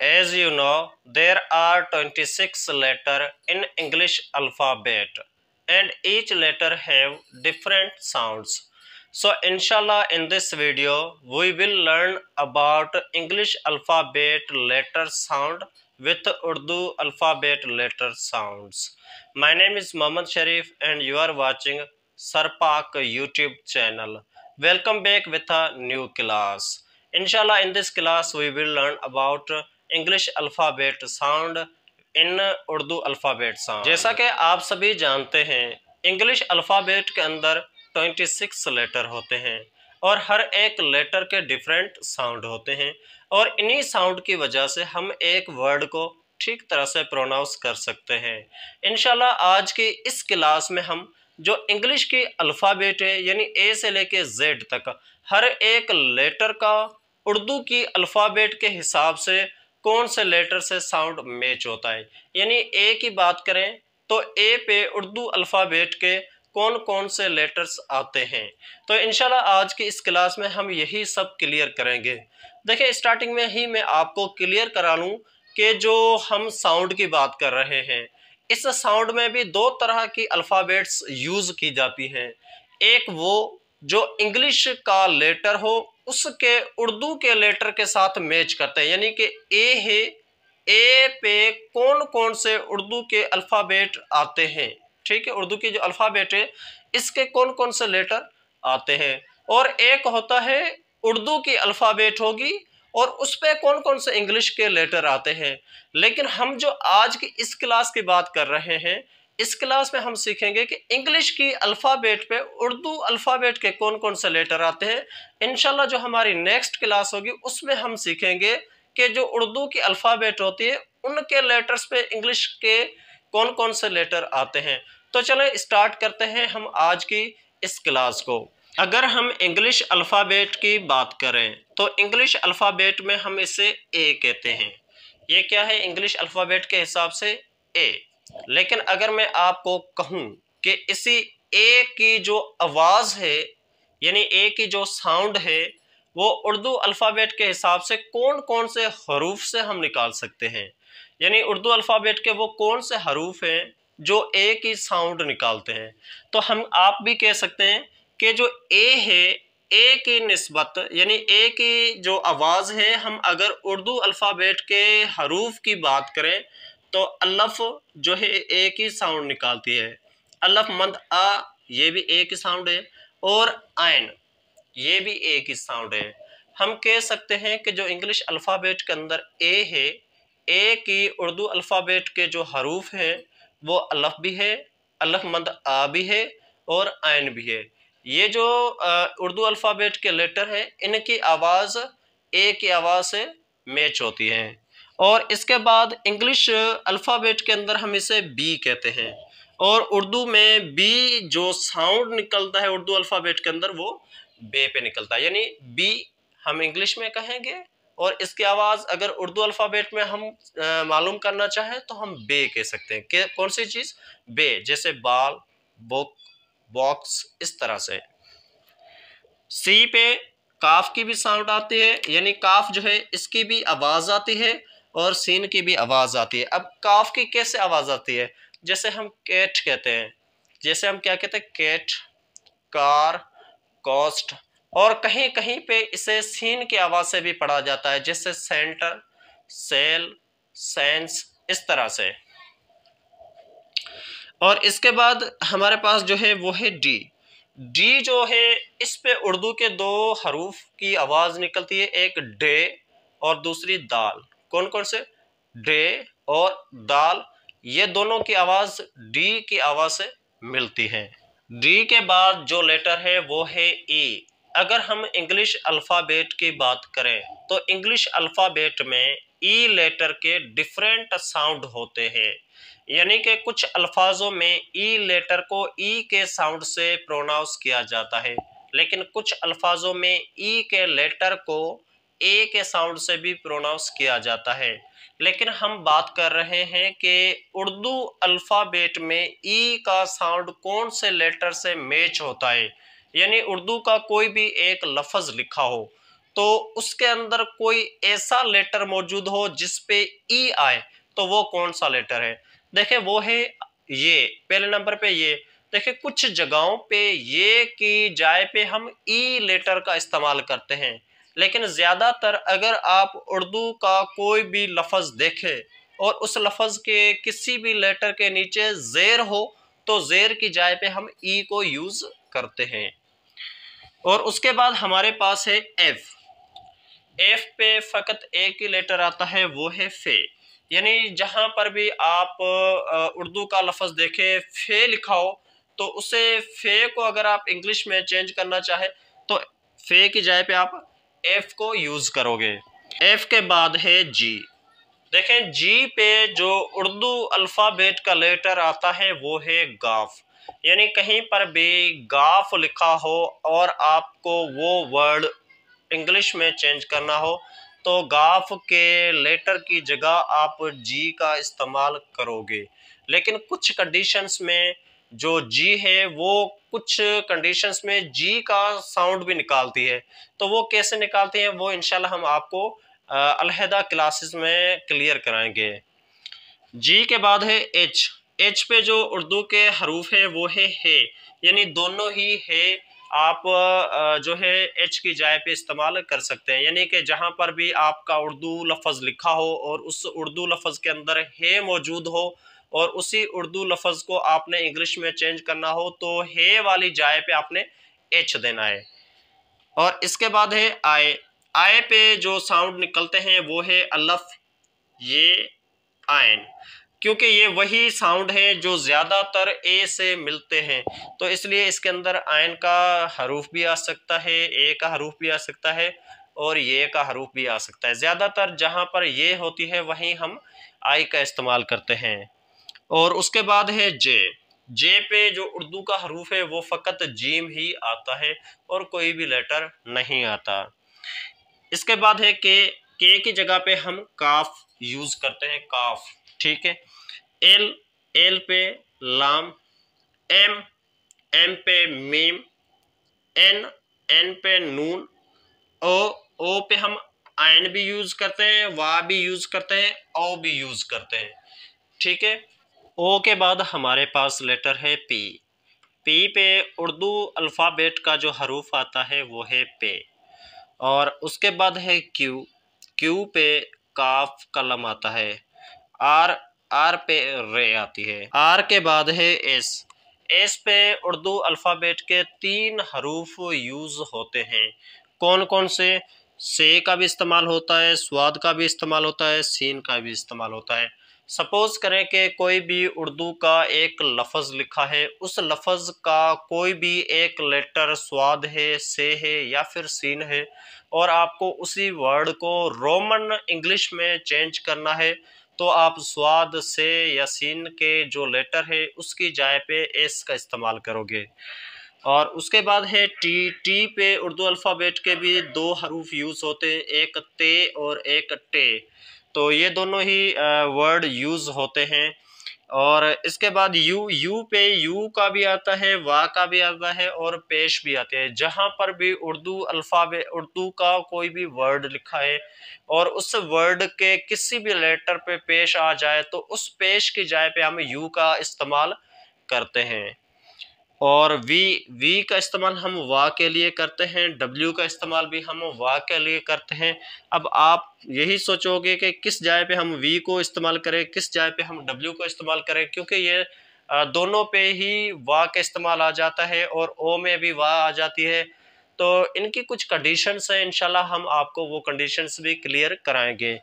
As you know, there are 26 letters in English alphabet and each letter have different sounds. So inshallah in this video we will learn about English alphabet letter sound with Urdu alphabet letter sounds. My name is Mohammad Sharif and you are watching Sarpak YouTube channel. Welcome back with a new class. Inshallah in this class we will learn about English alphabet sound in Urdu alphabet sound. जैसा कि आप सभी जानते हैं English alphabet के अंदर 26 letter होते हैं और हर एक लेटर के डिफरेंट साउंड होते हैं और इन्हीं साउंड की वजह से हम एक वर्ड को ठीक तरह से प्रोनाउंस कर सकते हैं। इंशाल्लाह आज की इस क्लास में हम जो इंग्लिश की अल्फ़ाबेट है यानी ए से लेके जेड तक हर एक लेटर का उर्दू की अल्फ़ाबेट के हिसाब से कौन से लेटर से साउंड मैच होता है, यानी ए की बात करें तो ए पे उर्दू अल्फ़ाबेट के कौन कौन से लेटर्स आते हैं। तो इंशाल्लाह आज की इस क्लास में हम यही सब क्लियर करेंगे। देखिए स्टार्टिंग में ही मैं आपको क्लियर करा लूँ कि जो हम साउंड की बात कर रहे हैं इस साउंड में भी दो तरह की अल्फ़ाबेट्स यूज़ की जाती हैं। एक वो जो इंग्लिश का लेटर हो उसके उर्दू के लेटर के साथ मैच करते हैं, यानी कि ए है, ए पे कौन कौन से उर्दू के अल्फ़ाबेट आते हैं। ठीक है, उर्दू की जो अल्फ़ाबेट है इसके कौन कौन से लेटर आते हैं। और एक होता है उर्दू की अल्फ़ाबेट होगी और उस पर कौन कौन से इंग्लिश के लेटर आते हैं। लेकिन हम जो आज की इस क्लास की बात कर रहे हैं इस क्लास में हम सीखेंगे कि इंग्लिश की अल्फ़ाबेट पे उर्दू अल्फ़ाबेट के कौन कौन से लेटर आते हैं। इंशाल्लाह जो हमारी नेक्स्ट क्लास होगी उसमें हम सीखेंगे कि जो उर्दू की अल्फ़ाबेट होती है उनके लेटर्स पे इंग्लिश के कौन कौन से लेटर आते हैं। तो चलें स्टार्ट करते हैं हम आज की इस क्लास को। अगर हम इंग्लिश अल्फ़ाबेट की बात करें तो इंग्लिश अल्फ़ाबेट में हम इसे ए कहते हैं। ये क्या है इंग्लिश अल्फ़ाबेट के हिसाब से ए। लेकिन अगर मैं आपको कहूं कि इसी ए की जो आवाज़ है यानी ए की जो साउंड है वो उर्दू अल्फ़ाबेट के हिसाब से कौन कौन से हरूफ से हम निकाल सकते हैं, यानी उर्दू अल्फ़ाबेट के वो कौन से हरूफ हैं जो ए की साउंड निकालते हैं, तो हम आप भी कह सकते हैं कि जो ए है ए की निस्बत यानी ए की जो आवाज़ है हम अगर उर्दू अल्फ़ाबेट के हरूफ की बात करें तो अल्लफ जो है ए की साउंड निकालती है। अल्लफ मद आ ये भी ए की साउंड है और आइन ये भी ए की साउंड है। हम कह सकते हैं कि जो इंग्लिश अल्फ़ाबेट के अंदर ए है ए की उर्दू अल्फ़ाबेट के जो हरूफ हैं वो अल्लफ भी है, अल्लफ मद आ भी है और आइन भी है। ये जो उर्दू अल्फ़ाबेट के लेटर हैं इनकी आवाज़ ए की आवाज़ से मैच होती है। और इसके बाद इंग्लिश अल्फ़ाबेट के अंदर हम इसे बी कहते हैं और उर्दू में बी जो साउंड निकलता है उर्दू अल्फ़ाबेट के अंदर वो बे पे निकलता है, यानी बी हम इंग्लिश में कहेंगे और इसकी आवाज़ अगर उर्दू अल्फ़ाबेट में हम मालूम करना चाहें तो हम बे कह सकते हैं कि कौन सी चीज़ बे, जैसे बाल, बुक, बॉक्स, इस तरह से। सी पे काफ की भी साउंड आती है, यानी काफ जो है इसकी भी आवाज़ आती है और सीन की भी आवाज़ आती है। अब काफ की कैसे आवाज़ आती है, जैसे हम कैट कहते हैं, जैसे हम क्या कहते हैं कैट, कार, कॉस्ट, और कहीं कहीं पे इसे सीन की आवाज़ से भी पढ़ा जाता है जैसे सेंटर, सेल, सेंस, इस तरह से। और इसके बाद हमारे पास जो है वो है डी। डी जो है इस पे उर्दू के दो हरूफ की आवाज़ निकलती है, एक डे और दूसरी दाल। कौन कौन से, डे और दाल, ये दोनों की आवाज़ डी की आवाज़ से मिलती है। डी के बाद जो लेटर है वो है ई। अगर हम इंग्लिश अल्फ़ाबेट की बात करें तो इंग्लिश अल्फ़ाबेट में ई लेटर के डिफरेंट साउंड होते हैं, यानी कि कुछ अल्फाजों में ई लेटर को ई के साउंड से प्रोनाउंस किया जाता है लेकिन कुछ अल्फाजों में ई के लेटर को ए के साउंड से भी प्रोनाउंस किया जाता है। लेकिन हम बात कर रहे हैं कि उर्दू अल्फ़ाबेट में ई का साउंड कौन से लेटर से मैच होता है, यानी उर्दू का कोई भी एक लफ्ज़ लिखा हो तो उसके अंदर कोई ऐसा लेटर मौजूद हो जिस पे ई आए, तो वो कौन सा लेटर है? देखिए वो है ये, पहले नंबर पे ये। देखिए कुछ जगहों पे ये की जाए पे हम ई लेटर का इस्तेमाल करते हैं, लेकिन ज्यादातर अगर आप उर्दू का कोई भी लफ्ज देखें और उस लफ्ज के किसी भी लेटर के नीचे जेर हो, तो जेर की जाए पे हम ई को यूज करते हैं। और उसके बाद हमारे पास है एफ। एफ पे फकत एक ही लेटर आता है, वो है फे। यानी जहां पर भी आप उर्दू का लफ्ज देखें फे लिखा हो, तो उसे फे को अगर आप इंग्लिश में चेंज करना चाहे तो फे की जगह पे आप एफ को यूज करोगे। एफ के बाद है जी। देखें जी पे जो उर्दू अल्फाबेट का लेटर आता है वो है गाफ। यानी कहीं पर भी गाफ लिखा हो और आपको वो वर्ड इंग्लिश में चेंज करना हो, तो गाफ के लेटर की जगह आप जी का इस्तेमाल करोगे। लेकिन कुछ कंडीशंस में जो जी है वो कुछ कंडीशंस में जी का साउंड भी निकालती है, तो वो कैसे निकालती है वो इंशाल्लाह हम आपको अलहदा क्लासेस में क्लियर कराएंगे। जी के बाद है एच। एच पे जो उर्दू के हरूफ है वो है यानी दोनों ही है आप जो है एच की जाय पे इस्तेमाल कर सकते हैं। यानी कि जहां पर भी आपका उर्दू लफ्ज लिखा हो और उस उर्दू लफ्ज के अंदर है मौजूद हो और उसी उर्दू लफ्ज को आपने इंग्लिश में चेंज करना हो, तो है वाली जाय पे आपने एच देना है। और इसके बाद है आए। आए पे जो साउंड निकलते हैं वो है अलफ, ये, आयन। क्योंकि ये वही साउंड है जो ज्यादातर ए से मिलते हैं, तो इसलिए इसके अंदर आयन का हरूफ भी आ सकता है, ए का हरूफ भी आ सकता है और ये का हरूफ भी आ सकता है। ज्यादातर जहां पर ये होती है वहीं हम आई का इस्तेमाल करते हैं। और उसके बाद है जे। जे पे जो उर्दू का हरूफ है वो फकत जीम ही आता है और कोई भी लेटर नहीं आता। इसके बाद है के की जगह पे हम काफ यूज करते हैं, काफ, ठीक है। एल, एल पे लाम, एम, एम पे मीम, एन, एन पे नून, ओ, ओ पे हम आयन भी यूज करते हैं, वा भी यूज करते हैं, ओ भी यूज करते हैं, ठीक है। ओ के बाद हमारे पास लेटर है पी। पी पे उर्दू अल्फ़ाबेट का जो हरूफ आता है वो है पे। और उसके बाद है क्यू। क्यू पे काफ कलम आता है। आर, आर पे रे आती है। आर के बाद है एस। एस पे उर्दू अल्फ़ाबेट के 3 हरूफ यूज होते हैं। कौन कौन से का भी इस्तेमाल होता है, स्वाद का भी इस्तेमाल होता है, सीन का भी इस्तेमाल होता है। सपोज करें कि कोई भी उर्दू का एक लफ्ज़ लिखा है, उस लफ्ज़ का कोई भी एक लेटर स्वाद है, से है या फिर सीन है, और आपको उसी वर्ड को रोमन इंग्लिश में चेंज करना है, तो आप स्वाद से या सीन के जो लेटर है उसकी जाय पे एस का इस्तेमाल करोगे। और उसके बाद है टी। टी पे उर्दू अल्फ़ाबेट के भी 2 हरूफ यूज़ होते हैं, एक ते और एक टे, तो ये दोनों ही वर्ड यूज़ होते हैं। और इसके बाद यू। यू पे यू का भी आता है, वा का भी आता है और पेश भी आते हैं। जहां पर भी उर्दू अल्फ़ाबेट, उर्दू का कोई भी वर्ड लिखा है और उस वर्ड के किसी भी लेटर पे पेश आ जाए, तो उस पेश की जाय पे हम यू का इस्तेमाल करते हैं। और वी का इस्तेमाल हम वा के लिए करते हैं, डब्ल्यू का इस्तेमाल भी हम वा के लिए करते हैं। अब आप यही सोचोगे कि किस जगह पे हम वी को इस्तेमाल करें, किस जगह पे हम डब्ल्यू को इस्तेमाल करें, क्योंकि ये दोनों पे ही वा का इस्तेमाल आ जाता है और ओ में भी वा आ जाती है। तो इनकी कुछ कंडीशंस हैं, इंशाल्लाह हम आपको वो कंडीशंस भी क्लियर कराएंगे।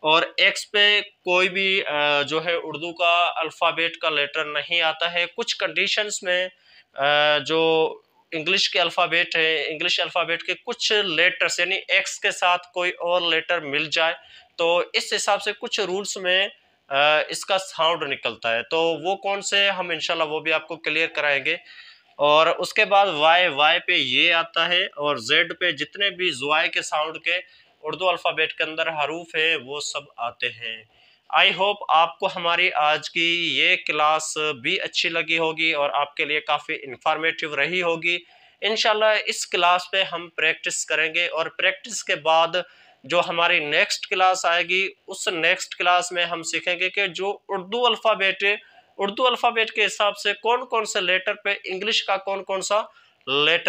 और एक्स पे कोई भी जो है उर्दू का अल्फ़ाबेट का लेटर नहीं आता है। कुछ कंडीशंस में जो इंग्लिश के अल्फ़ाबेट है, इंग्लिश अल्फ़ाबेट के कुछ लेटर्स यानी एक्स के साथ कोई और लेटर मिल जाए, तो इस हिसाब से कुछ रूल्स में इसका साउंड निकलता है, तो वो कौन से हम इंशाल्लाह वो भी आपको क्लियर कराएंगे। और उसके बाद वाई। वाई पे ये आता है और जेड पे जितने भी जुआई के साउंड के उर्दू अल्फ़ाबेट के अंदर हरूफ है वो सब आते हैं। आई होप आपको हमारी आज की ये क्लास भी अच्छी लगी होगी और आपके लिए काफ़ी इंफॉर्मेटिव रही होगी। इंशाल्लाह इस क्लास पे हम प्रैक्टिस करेंगे और प्रैक्टिस के बाद जो हमारी नेक्स्ट क्लास आएगी उस नेक्स्ट क्लास में हम सीखेंगे कि जो उर्दू अल्फ़ाबेट के हिसाब से कौन कौन से लेटर पे इंग्लिश का कौन कौन सा लेटर